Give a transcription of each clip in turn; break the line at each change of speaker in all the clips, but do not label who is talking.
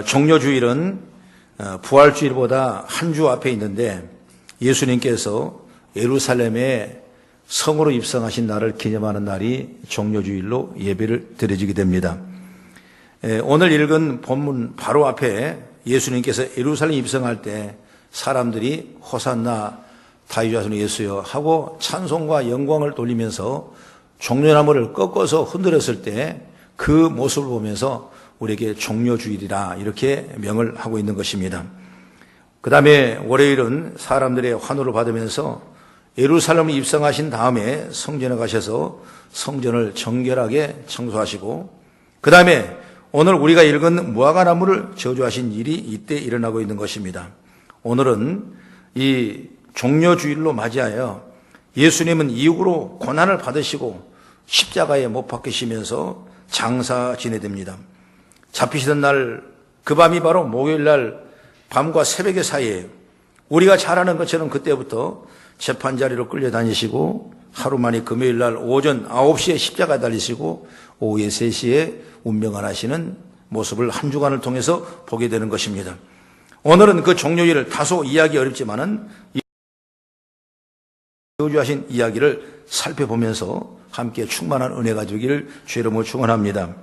종료주일은 부활주일보다 한 주 앞에 있는데 예수님께서 예루살렘에 성으로 입성하신 날을 기념하는 날이 종료주일로 예배를 드려지게 됩니다. 오늘 읽은 본문 바로 앞에 예수님께서 예루살렘 입성할 때 사람들이 호산나 다윗 자손 예수여 하고 찬송과 영광을 돌리면서 종려나무를 꺾어서 흔들었을 때 그 모습을 보면서 우리에게 종료주일이라 이렇게 명을 하고 있는 것입니다. 그 다음에 월요일은 사람들의 환호를 받으면서 예루살렘을 입성하신 다음에 성전에 가셔서 성전을 정결하게 청소하시고 그 다음에 오늘 우리가 읽은 무화과나무를 저주하신 일이 이때 일어나고 있는 것입니다. 오늘은 이 종료주일로 맞이하여 예수님은 이후로 고난을 받으시고 십자가에 못 박히시면서 장사 지내됩니다. 잡히시던 날 그 밤이 바로 목요일 날 밤과 새벽의 사이에 우리가 잘 아는 것처럼 그때부터 재판자리로 끌려다니시고 하루 만에 금요일 날 오전 9시에 십자가에 달리시고 오후에 3시에 운명하시는 모습을 한 주간을 통해서 보게 되는 것입니다. 오늘은 그 종료일을 다소 이해하기 어렵지만은 저주하신 이야기를 살펴보면서 함께 충만한 은혜가 되기를 주의 이름으로 축원합니다.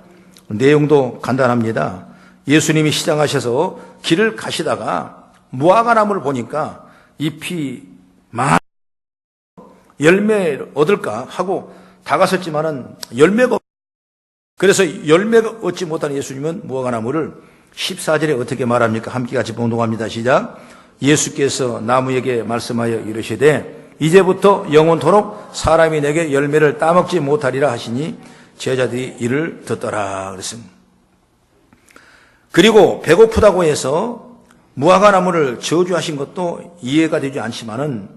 내용도 간단합니다. 예수님이 시장하셔서 길을 가시다가 무화과나무를 보니까 잎이 많은 열매 얻을까 하고 다가섰지만은 열매가 없. 그래서 열매가 얻지 못한 예수님은 무화과나무를 14절에 어떻게 말합니까? 함께 같이 봉독합니다. 시작. 예수께서 나무에게 말씀하여 이르시되 이제부터 영원토록 사람이 내게 열매를 따먹지 못하리라 하시니 제자들이 이를 듣더라 그랬습니다. 그리고 배고프다고 해서 무화과나무를 저주하신 것도 이해가 되지 않지만은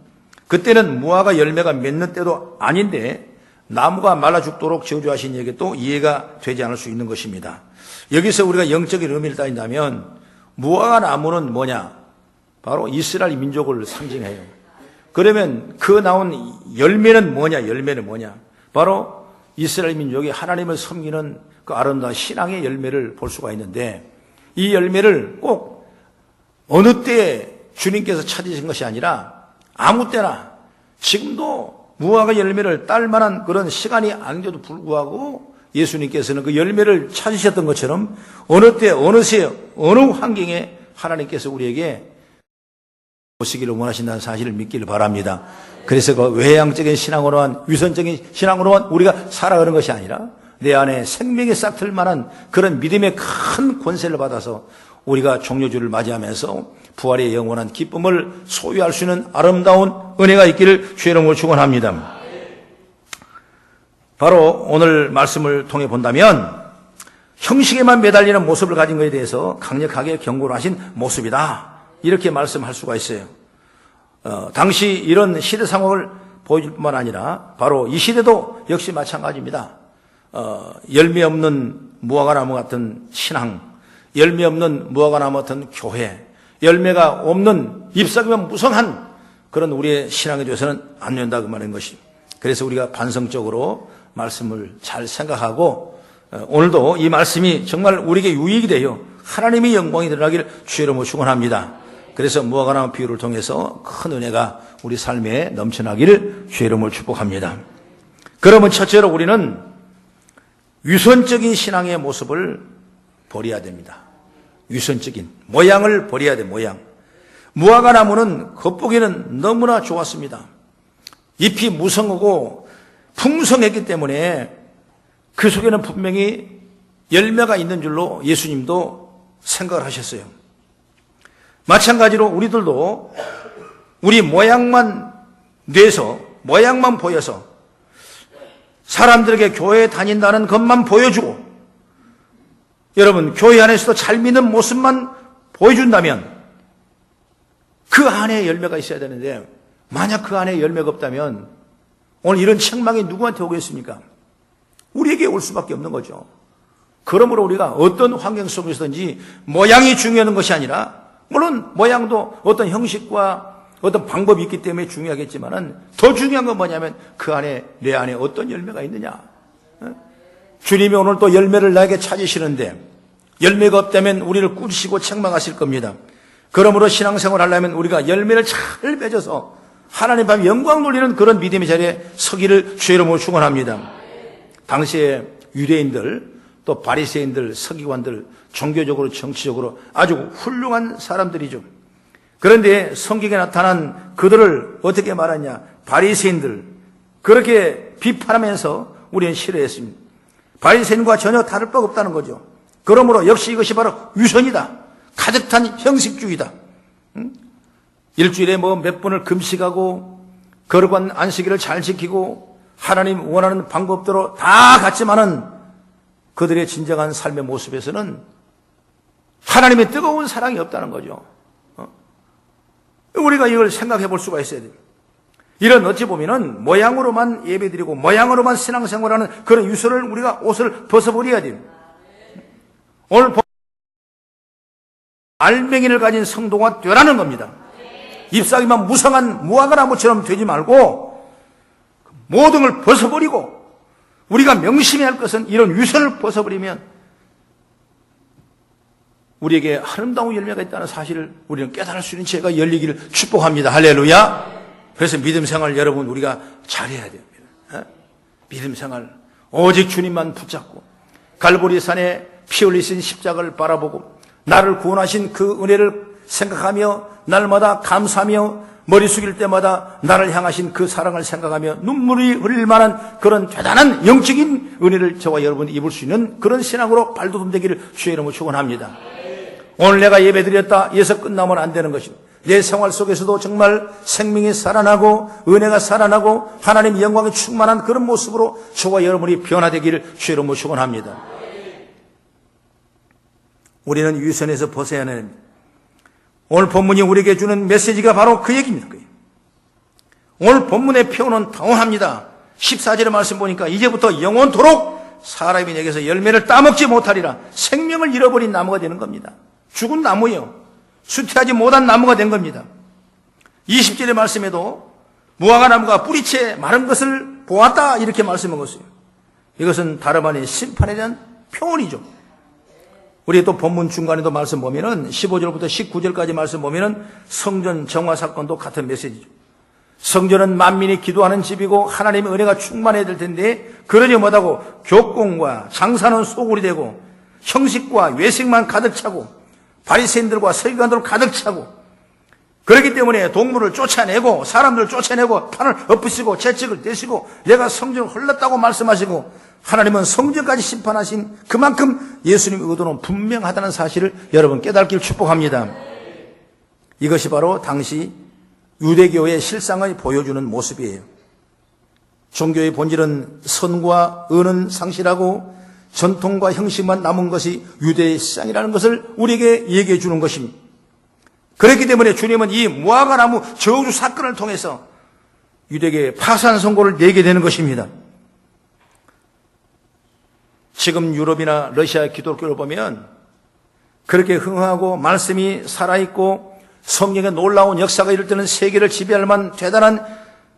그때는 무화과 열매가 맺는 때도 아닌데 나무가 말라 죽도록 저주하신 얘기도 이해가 되지 않을 수 있는 것입니다. 여기서 우리가 영적인 의미를 따진다면 무화과나무는 뭐냐? 바로 이스라엘 민족을 상징해요. 그러면 그 나온 열매는 뭐냐? 열매는 뭐냐? 바로 이스라엘 민족이 하나님을 섬기는 그 아름다운 신앙의 열매를 볼 수가 있는데 이 열매를 꼭 어느 때에 주님께서 찾으신 것이 아니라 아무 때나 지금도 무화과 열매를 딸 만한 그런 시간이 아닌데도 불구하고 예수님께서는 그 열매를 찾으셨던 것처럼 어느 때, 어느 시에, 어느 환경에 하나님께서 우리에게 오시기를 원하신다는 사실을 믿기를 바랍니다. 그래서 그 외향적인 신앙으로만, 위선적인 신앙으로만 우리가 살아가는 것이 아니라 내 안에 생명의 싹 틀 만한 그런 믿음의 큰 권세를 받아서 우리가 종료주를 맞이하면서 부활의 영원한 기쁨을 소유할 수 있는 아름다운 은혜가 있기를 주의 이름으로 축원합니다. 바로 오늘 말씀을 통해 본다면 형식에만 매달리는 모습을 가진 것에 대해서 강력하게 경고를 하신 모습이다. 이렇게 말씀할 수가 있어요. 당시 이런 시대 상황을 보여줄 뿐만 아니라 바로 이 시대도 역시 마찬가지입니다. 열매 없는 무화과나무 같은 신앙, 열매 없는 무화과나무 같은 교회, 열매가 없는 잎사귀만 무성한 그런 우리의 신앙에 대해서는 안 된다 그 말인 것이. 그래서 우리가 반성적으로 말씀을 잘 생각하고 오늘도 이 말씀이 정말 우리에게 유익이 되어 하나님의 영광이 드러나기를 주의 이름으로 축원합니다. 그래서 무화과나무 비유를 통해서 큰 은혜가 우리 삶에 넘쳐나기를 주의 이름으로 축복합니다. 그러면 첫째로 우리는 위선적인 신앙의 모습을 버려야 됩니다. 위선적인 모양을 버려야 돼. 모양. 무화과나무는 겉보기에는 너무나 좋았습니다. 잎이 무성하고 풍성했기 때문에 그 속에는 분명히 열매가 있는 줄로 예수님도 생각을 하셨어요. 마찬가지로 우리들도 우리 모양만 내서 모양만 보여서 사람들에게 교회에 다닌다는 것만 보여주고 여러분 교회 안에서도 잘 믿는 모습만 보여준다면 그 안에 열매가 있어야 되는데 만약 그 안에 열매가 없다면 오늘 이런 책망이 누구한테 오겠습니까? 우리에게 올 수밖에 없는 거죠. 그러므로 우리가 어떤 환경 속에서든지 모양이 중요한 것이 아니라 물론 모양도 어떤 형식과 어떤 방법이 있기 때문에 중요하겠지만은 더 중요한 건 뭐냐면 그 안에 내 안에 어떤 열매가 있느냐. 주님이 오늘 또 열매를 나에게 찾으시는데 열매가 없다면 우리를 꾸짖으시고 책망하실 겁니다. 그러므로 신앙생활을 하려면 우리가 열매를 잘 맺어서 하나님 앞에 영광 돌리는 그런 믿음의 자리에 서기를 주의 이름으로 축원합니다. 당시에 유대인들 또 바리새인들, 서기관들 종교적으로 정치적으로 아주 훌륭한 사람들이죠. 그런데 성경에 나타난 그들을 어떻게 말하냐? 바리새인들 그렇게 비판하면서 우리는 싫어했습니다. 바리새인과 전혀 다를 바가 없다는 거죠. 그러므로 역시 이것이 바로 위선이다. 가득 찬 형식주의다. 일주일에 몇 번을 금식하고 거룩한 안식일을 잘 지키고 하나님 원하는 방법대로 다 갔지만은 그들의 진정한 삶의 모습에서는 하나님의 뜨거운 사랑이 없다는 거죠. 우리가 이걸 생각해 볼 수가 있어야 돼요. 이런 어찌 보면은 모양으로만 예배드리고 모양으로만 신앙생활하는 그런 유서를 우리가 옷을 벗어버려야 돼요. 오늘 알맹이를 가진 성도가 되라는 겁니다. 잎사귀만 무성한 무화과나무처럼 되지 말고 모든 걸 벗어버리고 우리가 명심해야 할 것은 이런 유선을 벗어버리면 우리에게 아름다운 열매가 있다는 사실을 우리는 깨달을 수 있는 지혜가 열리기를 축복합니다. 할렐루야. 그래서 믿음 생활 여러분 우리가 잘해야 됩니다. 믿음 생활 오직 주님만 붙잡고 갈보리 산에 피 흘리신 십자가를 바라보고 나를 구원하신 그 은혜를 생각하며 날마다 감사하며 머리 숙일 때마다 나를 향하신 그 사랑을 생각하며 눈물이 흘릴 만한 그런 대단한 영적인 은혜를 저와 여러분이 입을 수 있는 그런 신앙으로 발돋움되기를 주의 이름으로 축원합니다. 오늘 내가 예배드렸다 해서 끝나면 안 되는 것입니다. 내 생활 속에서도 정말 생명이 살아나고 은혜가 살아나고 하나님 영광이 충만한 그런 모습으로 저와 여러분이 변화되기를 주의 이름으로 축원합니다. 우리는 유선에서 벗어야 하는 오늘 본문이 우리에게 주는 메시지가 바로 그 얘기입니다. 오늘 본문의 표현은 당황합니다. 14절의 말씀 보니까 이제부터 영원토록 사람이 내게서 열매를 따먹지 못하리라. 생명을 잃어버린 나무가 되는 겁니다. 죽은 나무예요. 수태하지 못한 나무가 된 겁니다. 20절의 말씀에도 무화과 나무가 뿌리채 마른 것을 보았다 이렇게 말씀한 것이에요. 이것은 다름 아닌 심판에 대한 표현이죠. 우리 또 본문 중간에도 말씀 보면은 15절부터 19절까지 말씀 보면은 성전 정화 사건도 같은 메시지죠. 성전은 만민이 기도하는 집이고 하나님의 은혜가 충만해야 될 텐데 그러지 못하고 교공과 장사는 소굴이 되고 형식과 외식만 가득 차고 바리새인들과 서기관들 가득 차고 그렇기 때문에 동물을 쫓아내고 사람들을 쫓아내고 판을 엎으시고 채찍을 대시고 내가 성전을 헐렸다고 말씀하시고 하나님은 성전까지 심판하신 그만큼 예수님의 의도는 분명하다는 사실을 여러분 깨닫기를 축복합니다. 이것이 바로 당시 유대교의 실상을 보여주는 모습이에요. 종교의 본질은 선과 은은 상실하고 전통과 형식만 남은 것이 유대의 시장이라는 것을 우리에게 얘기해 주는 것입니다. 그렇기 때문에 주님은 이 무화과 나무 저주 사건을 통해서 유대계에 파산 선고를 내게 되는 것입니다. 지금 유럽이나 러시아 기독교를 보면 그렇게 흥하고 말씀이 살아있고 성령의 놀라운 역사가 이를 때는 세계를 지배할 만한 대단한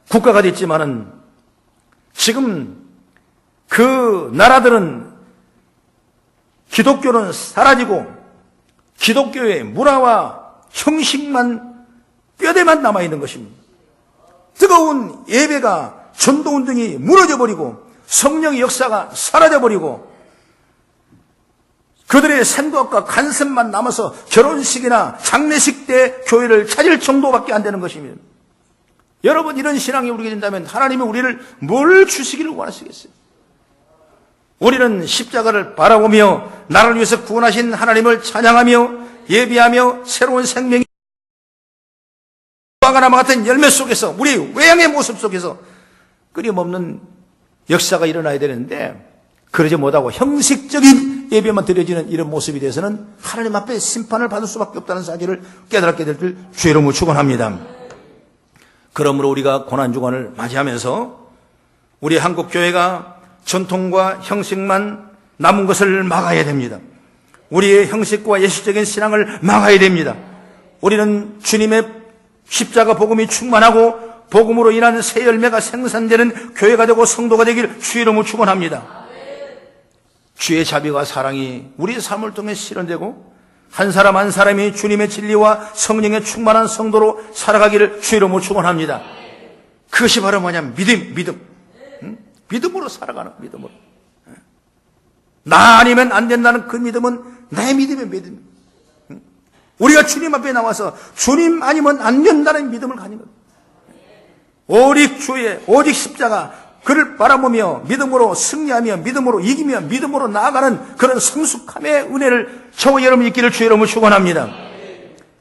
국가가 됐지만은 지금 그 나라들은 기독교는 사라지고 기독교의 문화와 형식만 뼈대만 남아있는 것입니다. 뜨거운 예배가 전도운동이 무너져버리고 성령의 역사가 사라져버리고 그들의 생각과 간섭만 남아서 결혼식이나 장례식 때 교회를 찾을 정도밖에 안 되는 것입니다. 여러분 이런 신앙이 우리에게 된다면 하나님이 우리를 뭘 주시기를 원하시겠어요? 우리는 십자가를 바라보며 나를 위해서 구원하신 하나님을 찬양하며 예비하며 새로운 생명이 무화과 나무 같은 열매 속에서 우리 외양의 모습 속에서 끊임없는 역사가 일어나야 되는데 그러지 못하고 형식적인 예배만 드려지는 이런 모습이 돼서는 하나님 앞에 심판을 받을 수밖에 없다는 사실을 깨달게 될 줄 주의 이름으로 축원합니다. 그러므로 우리가 고난주간을 맞이하면서 우리 한국교회가 전통과 형식만 남은 것을 막아야 됩니다. 우리의 형식과 예술적인 신앙을 막아야 됩니다. 우리는 주님의 십자가 복음이 충만하고 복음으로 인한 새 열매가 생산되는 교회가 되고 성도가 되길 주의 이름으로 축원합니다. 주의 자비와 사랑이 우리의 삶을 통해 실현되고 한 사람 한 사람이 주님의 진리와 성령의 충만한 성도로 살아가기를 주의 이름으로 축원합니다. 그것이 바로 뭐냐면 믿음. 믿음으로 살아가는 믿음으로. 나 아니면 안 된다는 그 믿음은 내 믿음의 믿음. 우리가 주님 앞에 나와서 주님 아니면 안 된다는 믿음을 가진 겁니다. 오직 십자가 그를 바라보며 믿음으로 승리하며 믿음으로 이기며 믿음으로 나아가는 그런 성숙함의 은혜를 저와 여러분 있기를 주의 이름으로 축원합니다.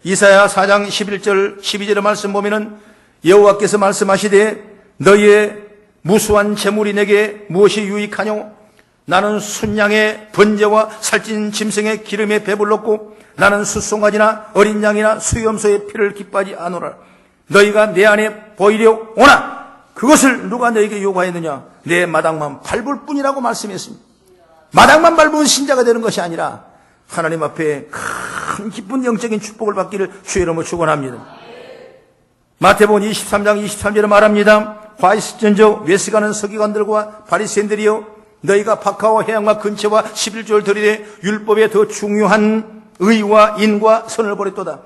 이사야 4장 11절 12절의 말씀 보면은 여호와께서 말씀하시되 너희의 무수한 재물이 내게 무엇이 유익하뇨? 나는 순양의 번제와 살찐 짐승의 기름에 배불렀고 나는 숫송아지나 어린 양이나 수염소의 피를 기뻐하지 않노라. 너희가 내 안에 보이려 오나 그것을 누가 너에게 요구하였느냐? 내 마당만 밟을 뿐이라고 말씀했습니다. 마당만 밟은 신자가 되는 것이 아니라 하나님 앞에 큰 기쁜 영적인 축복을 받기를 주의 이름으로 축원합니다. 마태복음 23장 23절에 말합니다. 화이스전적 외식하는 서기관들과 바리새인들이여 너희가 박하와 해양과 근처와 11조를 드리되 율법에 더 중요한 의와 인과 선을 버렸도다.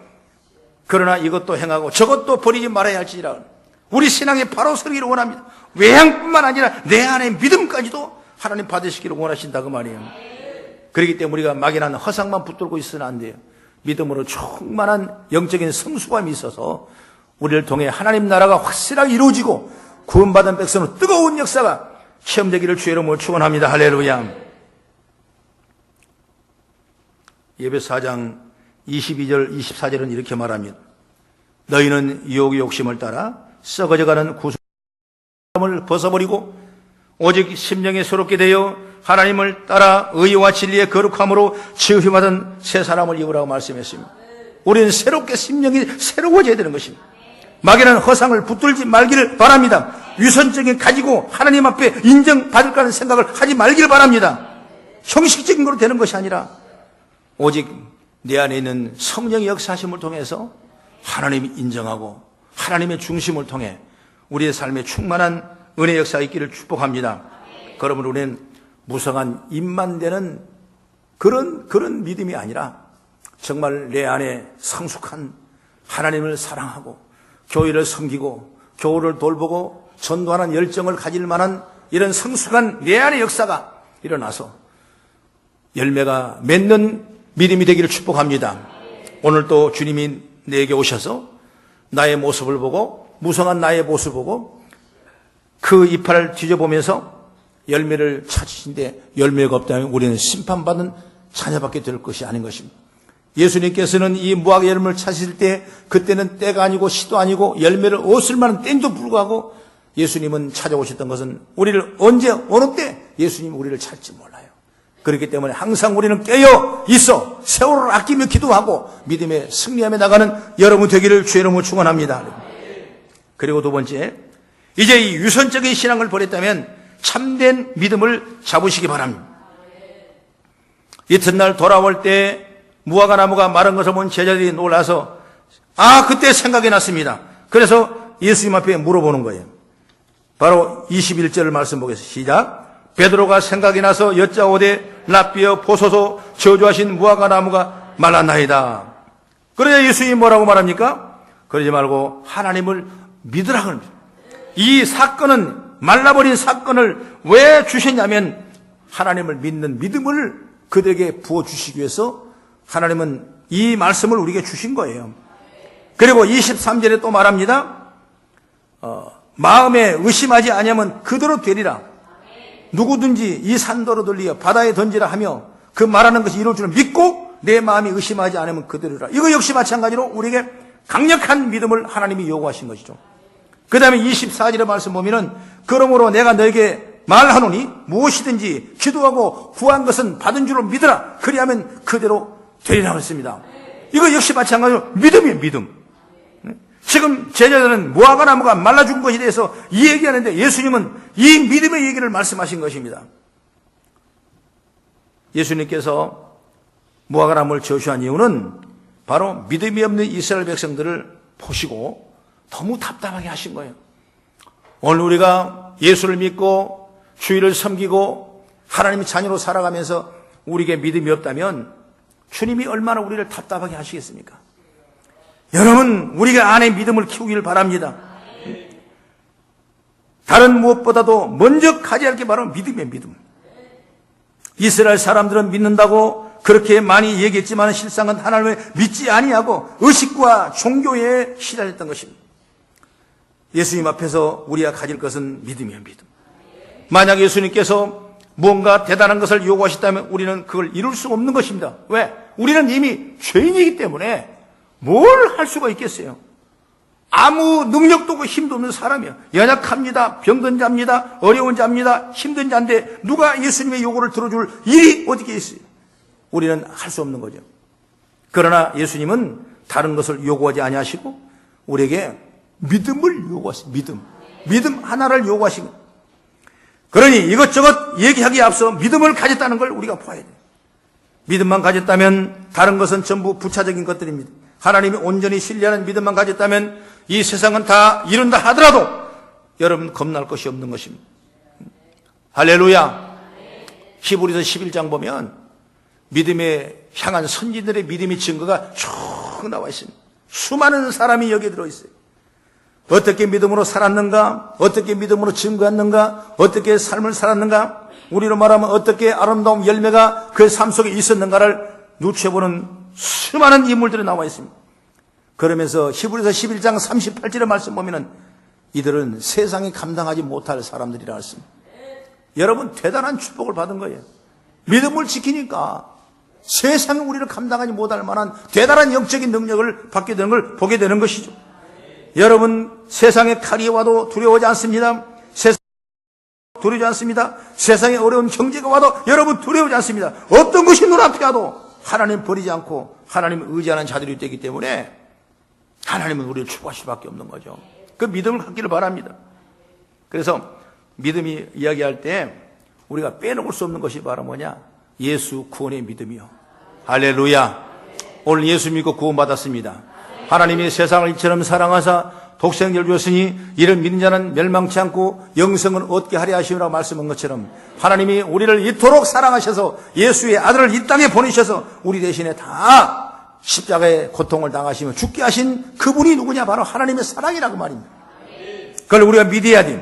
그러나 이것도 행하고 저것도 버리지 말아야 할지니라. 우리 신앙이 바로 서기를 원합니다. 외향뿐만 아니라 내 안의 믿음까지도 하나님 받으시기를 원하신다 그 말이에요. 그렇기 때문에 우리가 막연한 허상만 붙들고 있으면 안 돼요. 믿음으로 충만한 영적인 성숙함이 있어서 우리를 통해 하나님 나라가 확실하게 이루어지고 구원받은 백성은 뜨거운 역사가 체험되기를 주의 이름으로 축원합니다. 할렐루야. 예배서 4장 22절 24절은 이렇게 말합니다. 너희는 유혹의 욕심을 따라 썩어져가는 구속함을 벗어버리고 오직 심령에 새롭게 되어 하나님을 따라 의와 진리의 거룩함으로 지으심받은 새 사람을 입으라고 말씀했습니다. 우리는 새롭게 심령이 새로워져야 되는 것입니다. 막연한 허상을 붙들지 말기를 바랍니다. 위선적인 가지고 하나님 앞에 인정받을 거라는 생각을 하지 말기를 바랍니다. 형식적인 걸로 되는 것이 아니라 오직 내 안에 있는 성령의 역사하심을 통해서 하나님이 인정하고 하나님의 중심을 통해 우리의 삶에 충만한 은혜 역사가 있기를 축복합니다. 그러므로 우리는 무성한 입만 되는 그런 믿음이 아니라 정말 내 안에 성숙한 하나님을 사랑하고 교회를 섬기고 교우를 돌보고 전도하는 열정을 가질 만한 이런 성숙한 내 안의 역사가 일어나서 열매가 맺는 믿음이 되기를 축복합니다. 오늘 또 주님이 내게 오셔서 나의 모습을 보고 무성한 나의 모습을 보고 그 이파를 뒤져보면서 열매를 찾으신데 열매가 없다면 우리는 심판받는 자녀밖에 될 것이 아닌 것입니다. 예수님께서는 이 무화과 열매를 찾으실 때 그때는 때가 아니고 시도 아니고 열매를 얻을 만한 때임도 불구하고 예수님은 찾아오셨던 것은 우리를 언제 어느 때 예수님이 우리를 찾을지 몰라요. 그렇기 때문에 항상 우리는 깨어 있어 세월을 아끼며 기도하고 믿음의 승리하며 나가는 여러분 되기를 주의 이름으로 축원합니다. 그리고 두 번째, 이제 이 유선적인 신앙을 버렸다면 참된 믿음을 잡으시기 바랍니다. 이튿날 돌아올 때 무화과 나무가 마른 것을 본 제자들이 놀라서 그때 생각이 났습니다. 그래서 예수님 앞에 물어보는 거예요. 바로 21절 말씀 보겠습니다. 시작. 베드로가 생각이 나서 여짜오되 랍비여 보소서 저주하신 무화과 나무가 말랐나이다. 그러자 예수님이 뭐라고 말합니까? 그러지 말고 하나님을 믿으라 합니다. 이 사건은 말라버린 사건을 왜 주셨냐면 하나님을 믿는 믿음을 그들에게 부어주시기 위해서 하나님은 이 말씀을 우리에게 주신 거예요. 그리고 23절에 또 말합니다. 마음에 의심하지 아니하면 그대로 되리라. 누구든지 이 산도로 돌리어 바다에 던지라 하며 그 말하는 것이 이루어질 줄 믿고 내 마음이 의심하지 않으면 그대로라. 이거 역시 마찬가지로 우리에게 강력한 믿음을 하나님이 요구하신 것이죠. 그 다음에 24절의 말씀 보면은 그러므로 내가 너에게 말하노니 무엇이든지 기도하고 구한 것은 받은 줄로 믿으라. 그리하면 그대로 되리라고 했습니다. 이거 역시 마찬가지로 믿음이에요. 믿음. 지금 제자들은 무화과 나무가 말라 죽은 것에 대해서 이 얘기하는데 예수님은 이 믿음의 얘기를 말씀하신 것입니다. 예수님께서 무화과 나무를 저주한 이유는 바로 믿음이 없는 이스라엘 백성들을 보시고 너무 답답하게 하신 거예요. 오늘 우리가 예수를 믿고 주의를 섬기고 하나님의 자녀로 살아가면서 우리에게 믿음이 없다면 주님이 얼마나 우리를 답답하게 하시겠습니까? 여러분, 우리가 안에 믿음을 키우기를 바랍니다. 다른 무엇보다도 먼저 가져야 할 게 바로 믿음이에요, 믿음. 이스라엘 사람들은 믿는다고 그렇게 많이 얘기했지만 실상은 하나님을 믿지 아니하고 의식과 종교에 시달렸던 것입니다. 예수님 앞에서 우리가 가질 것은 믿음이에요, 믿음. 만약 예수님께서 무언가 대단한 것을 요구하셨다면 우리는 그걸 이룰 수 없는 것입니다. 왜? 우리는 이미 죄인이기 때문에 뭘 할 수가 있겠어요? 아무 능력도 없고 힘도 없는 사람이에요. 연약합니다. 병든 자입니다. 어려운 자입니다. 힘든 자인데 누가 예수님의 요구를 들어줄 일이 어디에 있어요? 우리는 할 수 없는 거죠. 그러나 예수님은 다른 것을 요구하지 아니하시고 우리에게 믿음을 요구하십니다. 믿음 하나를 요구하시고, 그러니 이것저것 얘기하기에 앞서 믿음을 가졌다는 걸 우리가 봐야 돼요. 믿음만 가졌다면 다른 것은 전부 부차적인 것들입니다. 하나님이 온전히 신뢰하는 믿음만 가졌다면 이 세상은 다 이룬다 하더라도 여러분 겁날 것이 없는 것입니다. 할렐루야. 히브리서 11장 보면 믿음에 향한 선지들의 믿음의 증거가 쭉 나와 있습니다. 수많은 사람이 여기에 들어있어요. 어떻게 믿음으로 살았는가? 어떻게 믿음으로 증거했는가? 어떻게 삶을 살았는가? 우리로 말하면 어떻게 아름다운 열매가 그 삶 속에 있었는가를 누춰보는 수많은 인물들이 나와 있습니다. 그러면서 히브리서 11장 38절의 말씀 보면은 이들은 세상이 감당하지 못할 사람들이라 했습니다. 여러분, 대단한 축복을 받은 거예요. 믿음을 지키니까 세상이 우리를 감당하지 못할 만한 대단한 영적인 능력을 받게 되는 걸 보게 되는 것이죠. 여러분, 세상의 칼이 와도 두려워하지 않습니다. 세상에 두려워하지 않습니다. 세상에 어려운 경제가 와도 여러분 두려워하지 않습니다. 어떤 것이 눈앞에 와도 하나님 버리지 않고 하나님을 의지하는 자들이 되기 때문에 하나님은 우리를 축복하실 수밖에 없는 거죠. 그 믿음을 갖기를 바랍니다. 그래서 믿음이 이야기할 때 우리가 빼놓을 수 없는 것이 바로 뭐냐? 예수 구원의 믿음이요. 할렐루야. 오늘 예수 믿고 구원받았습니다. 하나님이 세상을 이처럼 사랑하사 독생자를 주었으니 이를 믿는 자는 멸망치 않고 영생을 얻게 하려 하시오라고 말씀한 것처럼 하나님이 우리를 이토록 사랑하셔서 예수의 아들을 이 땅에 보내셔서 우리 대신에 다 십자가의 고통을 당하시며 죽게 하신 그분이 누구냐? 바로 하나님의 사랑이라고 말입니다. 그걸 우리가 믿어야 돼요.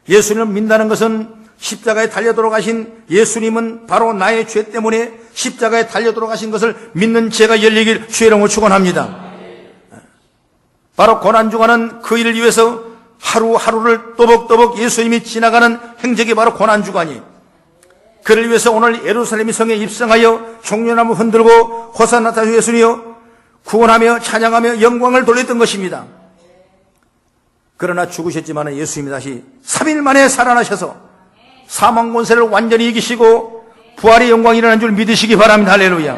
예수님을 믿는다는 것은 십자가에 달려 돌아가신 예수님은 바로 나의 죄 때문에 십자가에 달려 돌아가신 것을 믿는 죄가 열리길 주의 이름으로 축원합니다. 바로 고난주간은 그 일을 위해서 하루하루를 또박또박 예수님이 지나가는 행적이 바로 고난주간이에요. 그를 위해서 오늘 예루살렘 성에 입성하여 종려나무 흔들고 호산나 타 예수니여 구원하며 찬양하며 영광을 돌렸던 것입니다. 그러나 죽으셨지만 예수님이 다시 3일 만에 살아나셔서 사망 권세를 완전히 이기시고 부활의 영광이 일어난 줄 믿으시기 바랍니다. 할렐루야.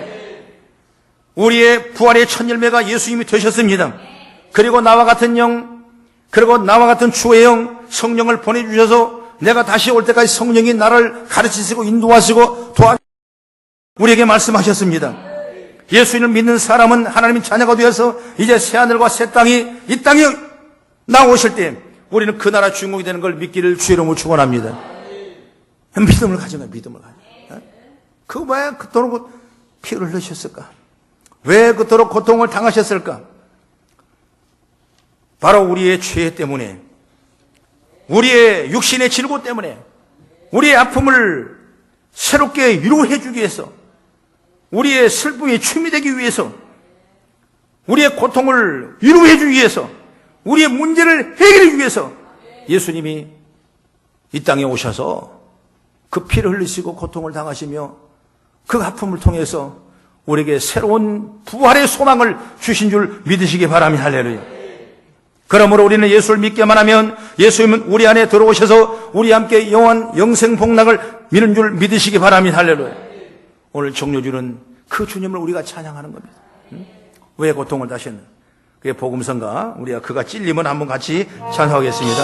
우리의 부활의 첫 열매가 예수님이 되셨습니다. 그리고 나와 같은 영, 그리고 나와 같은 주의 영, 성령을 보내주셔서 내가 다시 올 때까지 성령이 나를 가르치시고 인도하시고 우리에게 말씀하셨습니다. 예수님을 믿는 사람은 하나님의 자녀가 되어서 이제 새하늘과 새 땅이 이 땅에 나오실 때 우리는 그 나라 주인공이 되는 걸 믿기를 주의 이름으로 축원합니다. 믿음을 가져가, 믿음을 가져. 그 왜 그토록 피를 흘리셨을까? 왜 그토록 고통을 당하셨을까? 바로 우리의 죄 때문에, 우리의 육신의 질고 때문에, 우리의 아픔을 새롭게 위로해 주기 위해서, 우리의 슬픔이 춤이 되기 위해서, 우리의 고통을 위로해 주기 위해서, 우리의 문제를 해결해 주기 위해서 예수님이 이 땅에 오셔서 그 피를 흘리시고 고통을 당하시며 그 아픔을 통해서 우리에게 새로운 부활의 소망을 주신 줄 믿으시기 바랍니다. 할렐루야. 그러므로 우리는 예수를 믿기만 하면 예수님은 우리 안에 들어오셔서 우리 함께 영원 영생 복락을 믿는 줄 믿으시기 바랍니다. 할렐루야. 오늘 종료주는 그 주님을 우리가 찬양하는 겁니다. 왜 고통을 다셨나? 그게 복음성가. 우리가 그가 찔림은 한번 같이 찬양하겠습니다.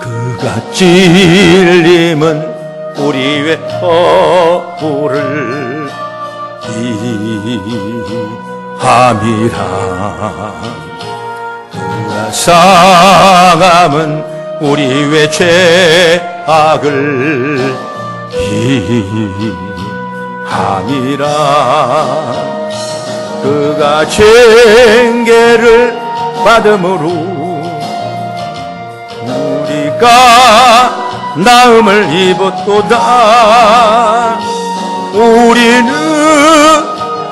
그가 찔림은 우리 외 허물을 함이라. 그가 상함은 우리의 죄악을 함이라. 그가 징계를 받음으로 우리가 나음을 입었도다. 우리는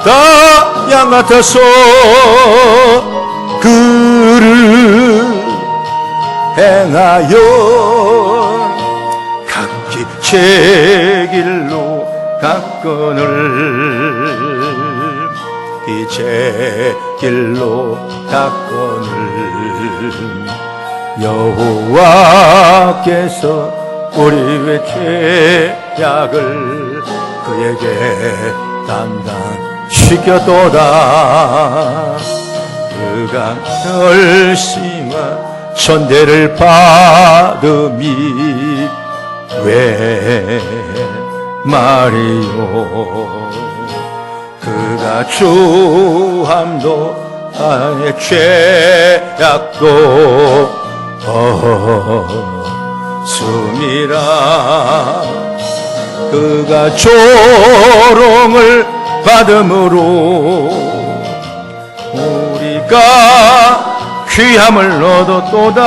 다 양 같아서 그를 행하여 각기 제 길로 갔거늘, 제 길로 갔거늘. 여호와께서 우리의 죄악을 그에게 담당시켰도다. 그가 열심과 천대를 받음이 왜 말이요. 그가 주함도 나의 죄악도 없음이라. 그가 조롱을 받음으로 우리가 귀함을 얻었도다.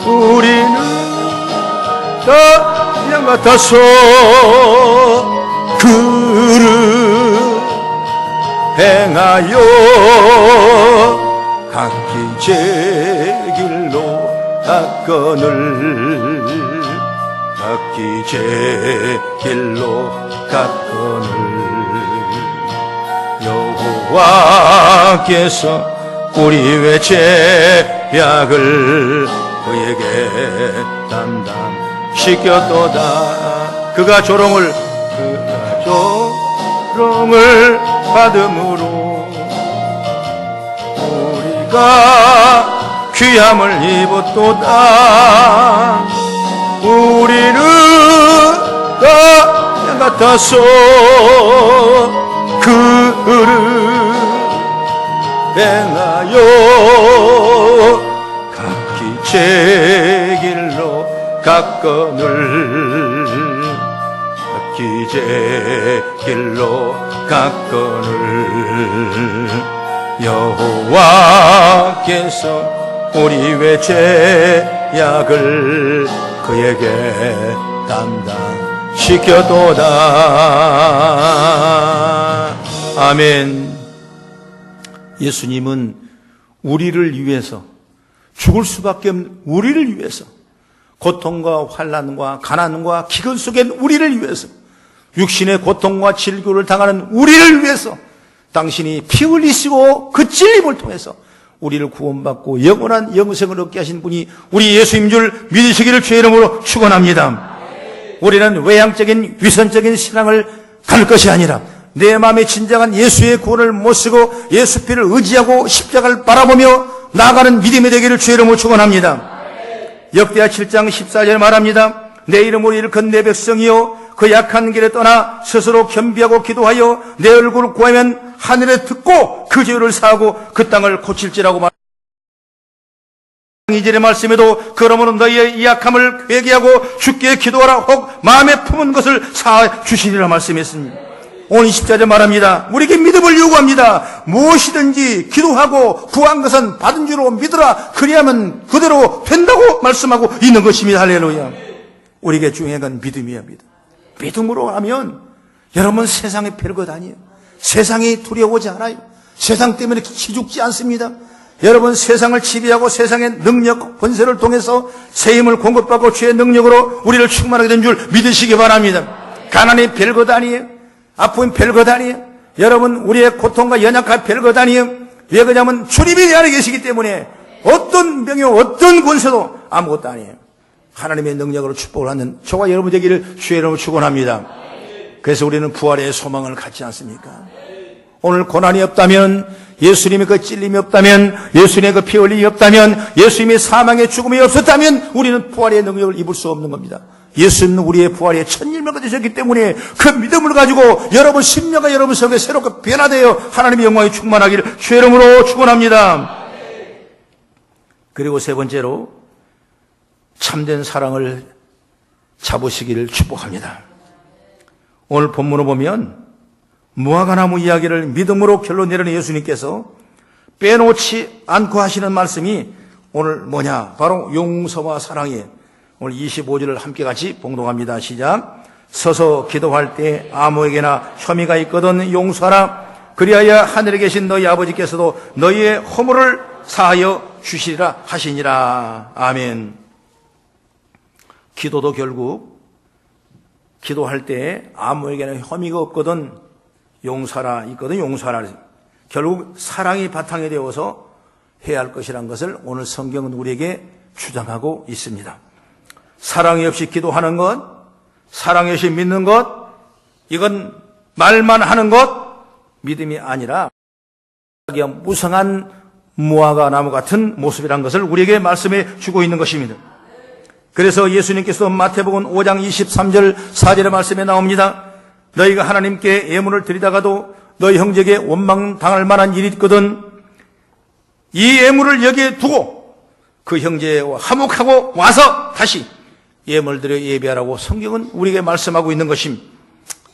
우리는 다 양 같아서 그를 행하여 각기 제 길로 갔거늘, 각기 제 길로 갔거늘. 여호와께서 우리의 죄악을 그에게 담당시켰도다. 그가 조롱을 받음으로 우리가 귀함을 입었도다. 우리는 다 양 같아서 그를 행하여 각기 제 길로 갔거늘, 각기 제 길로 갔거늘. 여호와께서 우리의 죄악을 그에게 담당시켰도다. 아멘. 예수님은 우리를 위해서, 죽을 수밖에 없는 우리를 위해서, 고통과 환난과 가난과 기근 속엔 우리를 위해서, 육신의 고통과 질교를 당하는 우리를 위해서 당신이 피 흘리시고 그 찔림을 통해서 우리를 구원받고 영원한 영생을 얻게 하신 분이 우리 예수인 줄 믿으시기를 주의 이름으로 축원합니다. 우리는 외향적인 위선적인 신앙을 가질 것이 아니라 내 마음에 진정한 예수의 구원을 모시고 예수 피를 의지하고 십자가를 바라보며 나아가는 믿음이 되기를 주의 이름으로 축원합니다. 역대하 7장 14절에 말합니다. 내 이름으로 일컫는 내 백성이요 그 약한 길에 떠나 스스로 겸비하고 기도하여 내 얼굴을 구하면 하늘에 듣고 그 죄를 사하고 그 땅을 고칠지라고 말. 2절의 말씀에도 그러므로 너희의 이 약함을 회개하고 주께 기도하라 혹 마음에 품은 것을 사하 주시리라 말씀했습니다. 오늘 20절에 말합니다. 우리에게 믿음을 요구합니다. 무엇이든지 기도하고 구한 것은 받은 줄로 믿으라. 그리하면 그대로 된다고 말씀하고 있는 것입니다. 할렐루야. 우리에게 중요한 건 믿음이야. 믿음으로 하면 여러분 세상에 별것 아니에요. 세상이 두려워하지 않아요. 세상 때문에 기죽지 않습니다. 여러분 세상을 지배하고 세상의 능력, 권세를 통해서 새 힘을 공급받고 주의 능력으로 우리를 충만하게 된 줄 믿으시기 바랍니다. 가난이 별것 아니에요. 아픔이 별것 아니에요. 여러분 우리의 고통과 연약함이 별것 아니에요. 왜 그러냐면 주님이 내 안에 계시기 때문에 어떤 병요 어떤 권세도 아무것도 아니에요. 하나님의 능력으로 축복을 하는 저와 여러분 되기를 주의 이름으로 축원합니다. 그래서 우리는 부활의 소망을 갖지 않습니까? 오늘 고난이 없다면, 예수님의 그 찔림이 없다면, 예수님의 그 피 흘림이 없다면, 예수님의 사망의 죽음이 없었다면 우리는 부활의 능력을 입을 수 없는 겁니다. 예수님은 우리의 부활의 첫 일면가 되셨기 때문에 그 믿음을 가지고 여러분 심령과 여러분 속에 새롭게 변화되어 하나님의 영광이 충만하기를 주의 이름으로 축원합니다. 그리고 세 번째로 참된 사랑을 잡으시기를 축복합니다. 오늘 본문을 보면 무화과나무 이야기를 믿음으로 결론 내리는 예수님께서 빼놓지 않고 하시는 말씀이 오늘 뭐냐? 바로 용서와 사랑이에요. 오늘 25절을 함께 같이 봉독합니다. 시작. 서서 기도할 때 아무에게나 혐의가 있거든 용서하라. 그리하여 하늘에 계신 너희 아버지께서도 너희의 허물을 사하여 주시리라 하시니라. 아멘. 기도도 결국 기도할 때 아무에게나 혐의가 없거든 용서하라 있거든 용서하라. 결국 사랑이 바탕이 되어서 해야 할 것이란 것을 오늘 성경은 우리에게 주장하고 있습니다. 사랑이 없이 기도하는 것, 사랑이 없이 믿는 것, 이건 말만 하는 것, 믿음이 아니라 무성한 무화과 나무 같은 모습이란 것을 우리에게 말씀해 주고 있는 것입니다. 그래서 예수님께서 마태복음 5장 23절 4절의 말씀에 나옵니다. 너희가 하나님께 예물을 드리다가도 너희 형제에게 원망당할 만한 일이 있거든 이 예물을 여기에 두고 그 형제와 화목하고 와서 다시 예물을 드려 예배하라고 성경은 우리에게 말씀하고 있는 것입니다.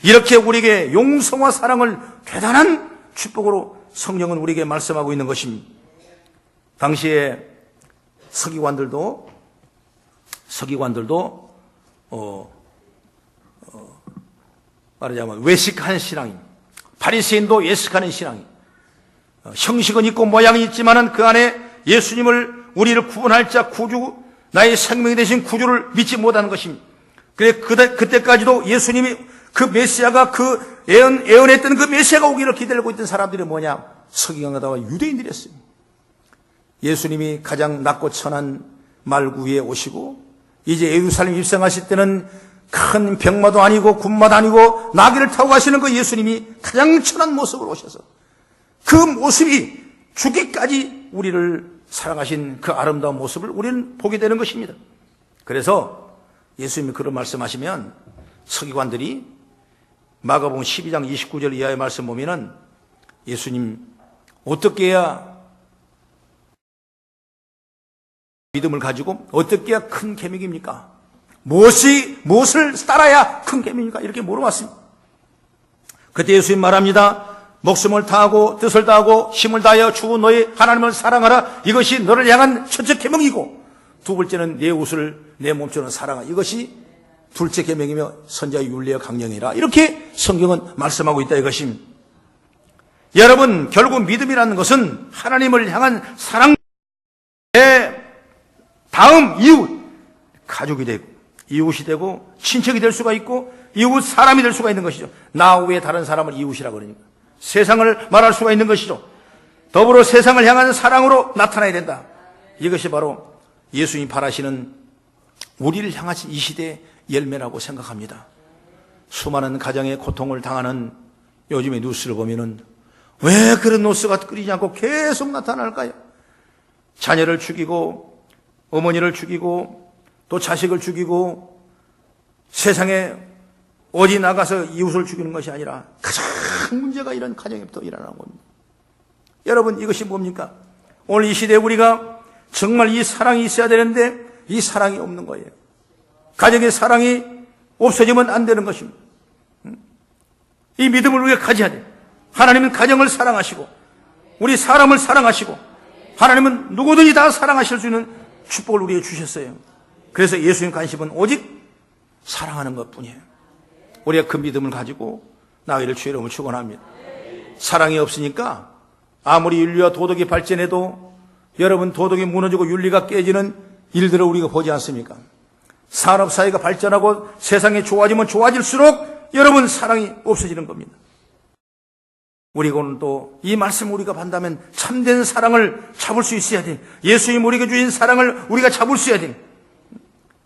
이렇게 우리에게 용서와 사랑을 대단한 축복으로 성경은 우리에게 말씀하고 있는 것입니다. 당시에 서기관들도 말하자면 외식하는 신앙입니다. 바리새인도 외식하는 신앙입니다. 형식은 있고 모양이 있지만은 그 안에 예수님을 우리를 구원할 자 구주 나의 생명이 되신 구주를 믿지 못하는 것입니다. 그때까지도 예수님이 그 메시아가 그 예언했던 그 메시아가 오기를 기다리고 있던 사람들이 뭐냐? 서기관과 유대인들이었습니다. 예수님이 가장 낮고 천한 말구 위에 오시고 이제 예루살렘 입성하실 때는 큰 병마도 아니고 군마도 아니고 나귀를 타고 가시는 그 예수님이 가장 천한 모습으로 오셔서 그 모습이 죽기까지 우리를 사랑하신 그 아름다운 모습을 우리는 보게 되는 것입니다. 그래서 예수님이 그런 말씀하시면 서기관들이 마가복음 12장 29절 이하의 말씀 보면은 예수님 어떻게 해야 믿음을 가지고 어떻게 해야 큰 계명입니까? 무엇을 따라야 큰 계명입니까? 이렇게 물어봤습니다. 그때 예수님 말합니다. 목숨을 다하고 뜻을 다하고 힘을 다하여 주 너희 하나님을 사랑하라. 이것이 너를 향한 첫째 계명이고 두 번째는 내 옷을 내 몸처럼 사랑하라. 이것이 둘째 계명이며 선지자의 윤리와 강령이라. 이렇게 성경은 말씀하고 있다 이것입니다. 여러분 결국 믿음이라는 것은 하나님을 향한 사랑의 다음 이웃 가족이 되고 이웃이 되고 친척이 될 수가 있고 이웃 사람이 될 수가 있는 것이죠. 나 외에 다른 사람을 이웃이라 그러니까 세상을 말할 수가 있는 것이죠. 더불어 세상을 향한 사랑으로 나타나야 된다. 이것이 바로 예수님이 바라시는 우리를 향하신 이 시대의 열매라고 생각합니다. 수많은 가정의 고통을 당하는 요즘의 뉴스를 보면은 왜 그런 뉴스가 끊이지 않고 계속 나타날까요? 자녀를 죽이고 어머니를 죽이고 또 자식을 죽이고 세상에 어디 나가서 이웃을 죽이는 것이 아니라 가장 문제가 이런 가정에부터 일어나는 겁니다. 여러분 이것이 뭡니까? 오늘 이 시대에 우리가 정말 이 사랑이 있어야 되는데 이 사랑이 없는 거예요. 가정의 사랑이 없어지면 안 되는 것입니다. 이 믿음을 우리가 가져야 돼요. 하나님은 가정을 사랑하시고 우리 사람을 사랑하시고 하나님은 누구든지 다 사랑하실 수 있는 축복을 우리에게 주셨어요. 그래서 예수님 관심은 오직 사랑하는 것뿐이에요. 우리가 그 믿음을 가지고 나기를 주의 이름으로 축원합니다. 사랑이 없으니까 아무리 윤리와 도덕이 발전해도 여러분 도덕이 무너지고 윤리가 깨지는 일들을 우리가 보지 않습니까? 산업 사회가 발전하고 세상이 좋아지면 좋아질수록 여러분 사랑이 없어지는 겁니다. 우리가 오늘 또 이 말씀을 우리가 받는다면 참된 사랑을 잡을 수 있어야 돼. 예수님 우리에게 주신 사랑을 우리가 잡을 수 있어야 돼.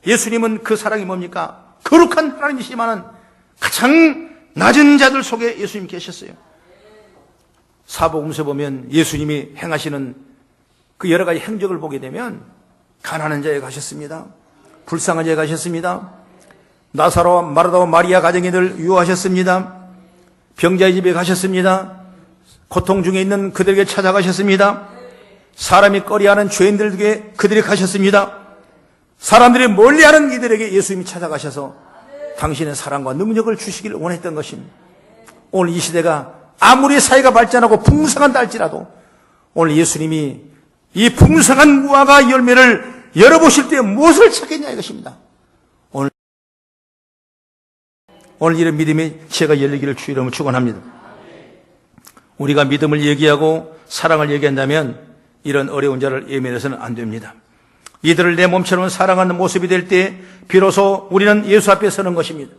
예수님은 그 사랑이 뭡니까? 거룩한 하나님이시지만은 가장 낮은 자들 속에 예수님이 계셨어요. 사복음서에 보면 예수님이 행하시는 그 여러 가지 행적을 보게 되면 가난한 자에 가셨습니다. 불쌍한 자에 가셨습니다. 나사로와 마르다와 마리아 가정에 늘 유하셨습니다. 병자의 집에 가셨습니다. 고통 중에 있는 그들에게 찾아가셨습니다. 사람이 꺼려하는 죄인들에게 그들이 가셨습니다. 사람들이 멀리하는 이들에게 예수님이 찾아가셔서 당신의 사랑과 능력을 주시기를 원했던 것입니다. 오늘 이 시대가 아무리 사회가 발전하고 풍성한다 할지라도 오늘 예수님이 이 풍성한 무화과 열매를 열어보실 때 무엇을 찾겠냐 이것입니다. 오늘 이런 믿음의 지혜가 열리기를 주 이름으로 축원합니다. 우리가 믿음을 얘기하고 사랑을 얘기한다면 이런 어려운 자를 예면해서는 안 됩니다. 이들을 내 몸처럼 사랑하는 모습이 될 때 비로소 우리는 예수 앞에 서는 것입니다.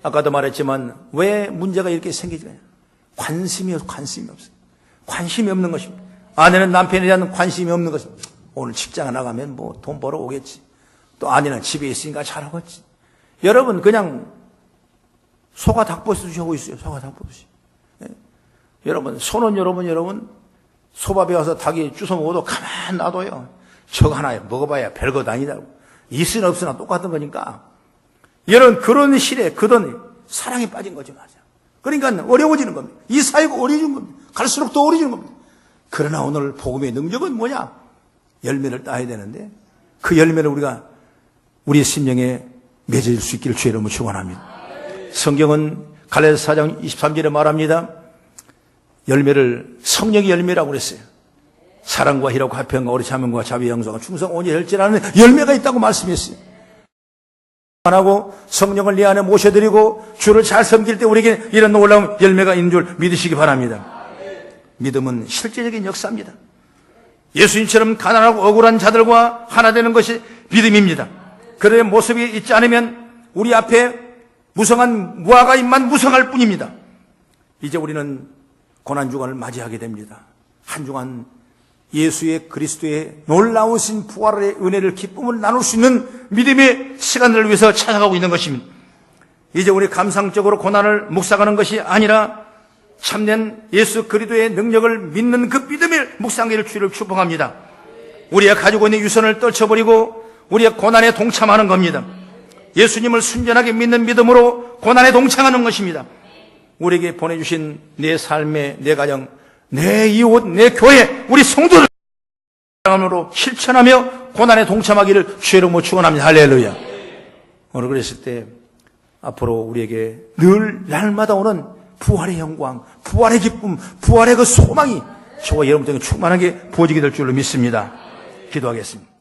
아까도 말했지만 왜 문제가 이렇게 생기지? 관심이 없어요. 관심이 없는 것입니다. 아내는 남편에 대한 관심이 없는 것입니다. 오늘 직장에 나가면 뭐 돈 벌어 오겠지. 또 아내는 집에 있으니까 잘하겠지. 여러분 그냥 소가 닭보듯이 하고 있어요. 소가 닭보듯이. 예? 여러분 소는 여러분 소밥에 와서 닭이 주워 먹어도 가만 놔둬요. 저거 하나 먹어봐야 별것 아니다고. 있으나 없으나 똑같은 거니까. 여러분 그런 실에 그런 사랑에 빠진 거죠. 맞아. 그러니까 어려워지는 겁니다. 이 사회가 어려워지는 겁니다. 갈수록 더 어려워지는 겁니다. 그러나 오늘 복음의 능력은 뭐냐? 열매를 따야 되는데 그 열매를 우리가 우리의 심령에 맺어질 수 있기를 주의 이름으로 축원합니다. 성경은 갈라디아서 4장 23절에 말합니다. 열매를 성령의 열매라고 그랬어요. 사랑과 희락과 화평과 오래 참음과 자비 양성과 충성 온유 혈제라는 열매가 있다고 말씀했어요. 하고 성령을 내 안에 모셔드리고 주를 잘 섬길 때 우리에게 이런 놀라운 열매가 있는 줄 믿으시기 바랍니다. 믿음은 실제적인 역사입니다. 예수님처럼 가난하고 억울한 자들과 하나 되는 것이 믿음입니다. 그들의 모습이 있지 않으면 우리 앞에 무성한 무화과잎만 무성할 뿐입니다. 이제 우리는 고난주간을 맞이하게 됩니다. 한 주간 예수의 그리스도의 놀라우신 부활의 은혜를 기쁨을 나눌 수 있는 믿음의 시간을 위해서 찾아가고 있는 것입니다. 이제 우리 감상적으로 고난을 묵상하는 것이 아니라 참된 예수 그리스도의 능력을 믿는 그 믿음을 묵상하기를 주를 축복합니다. 우리가 가지고 있는 유선을 떨쳐버리고 우리가 고난에 동참하는 겁니다. 예수님을 순전하게 믿는 믿음으로 고난에 동참하는 것입니다. 우리에게 보내주신 내 삶의 내 가정, 내 이웃, 내 교회, 우리 성도를 사랑으로 실천하며 고난에 동참하기를 주의 이름으로 축원합니다. 할렐루야. 오늘 그랬을 때 앞으로 우리에게 늘 날마다 오는 부활의 영광, 부활의 기쁨, 부활의 그 소망이 저와 여러분 등에 충만하게 부어지게 될 줄로 믿습니다. 기도하겠습니다.